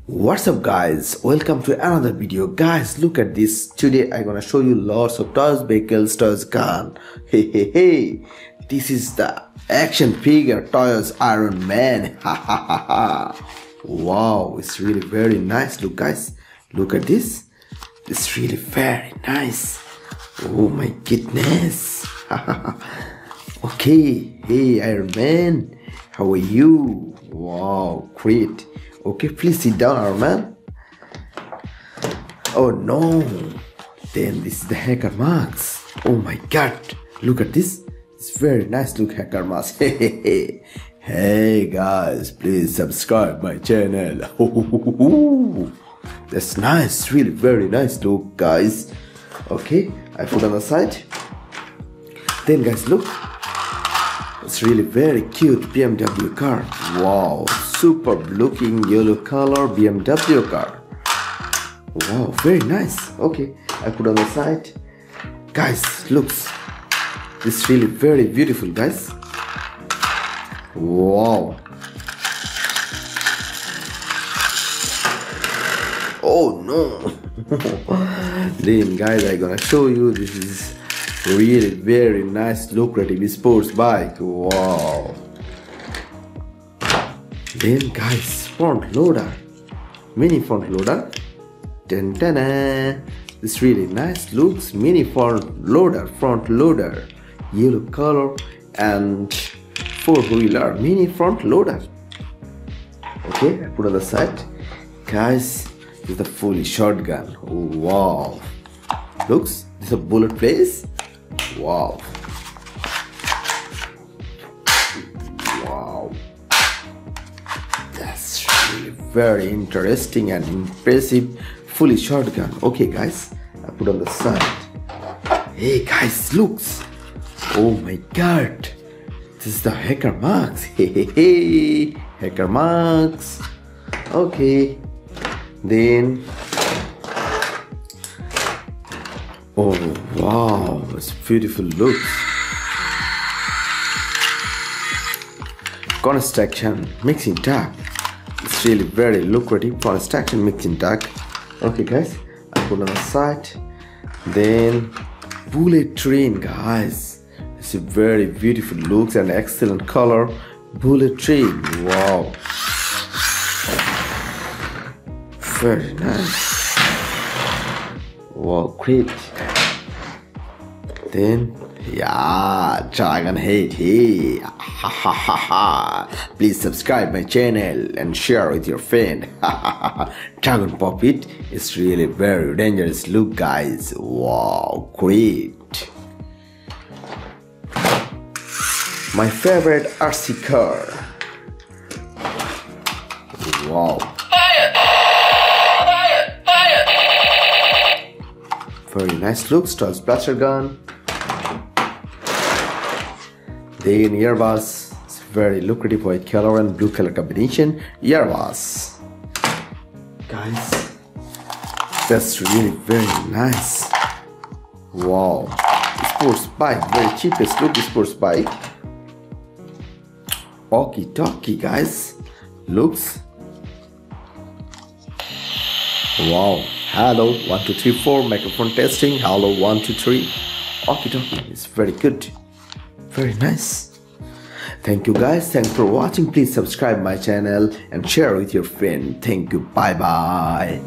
What's up guys, welcome to another video. Guys, look at this. Today I'm gonna show you lots of toys, vehicles, toys, gun. Hey, this is the action figure toys Iron Man. Wow, it's really very nice. Look guys, look at this. It's really very nice. Oh my goodness. Okay, hey Iron Man, how are you? Wow, great. Okay, please sit down, Iron Man. Oh no, then this is the hacker mask. Oh my god, look at this. It's very nice look hacker mask. Hey guys, please subscribe my channel. That's nice, really very nice look guys. Okay, I put on the side. Then guys, look, it's really very cute BMW car. Wow, superb looking yellow color BMW car. Wow, very nice. Okay, I put on the side. Guys, looks, it's really very beautiful guys. Wow. Oh no. Then guys, I'm gonna show you, this is really very nice lucrative sports bike. Wow. Then guys, front loader, mini front loader. Dun, dun, dun. This really nice looks, mini front loader, yellow color and four-wheeler mini front loader. Okay, I put on the side. Guys, this is the fully shotgun. Wow. Looks, this is a bullet place. Wow. Wow. That's really very interesting and impressive fully shotgun. Okay guys, I put on the side. Hey guys, looks. Oh my god. This is the hacker mask. Hey, hacker mask. Okay. Then oh wow, it's beautiful looks. Construction mixing tag. It's really very lucrative construction mixing tag. Okay guys, I put on the side. Then bullet train guys. It's a very beautiful looks and excellent color. Bullet train. Wow. Very nice. Wow, great. Then, yeah, Dragon Head. Hey, please subscribe my channel and share with your friend. Dragon Puppet is really very dangerous look, guys. Wow, great. My favorite RC car. Wow. Very nice looks, toys blaster gun. Then earbuds, it's very lucrative white color and blue color combination. Earbuds. Guys, that's really very nice. Wow. Sports bike, very cheapest look sports bike. Okie dokie guys. Looks. Wow. Hello, 1 2 3 4 microphone testing. Hello, 1 2 3. Okie dokie, it's very good, very nice. Thank you guys, thanks for watching. Please subscribe my channel and share with your friend. Thank you, bye bye.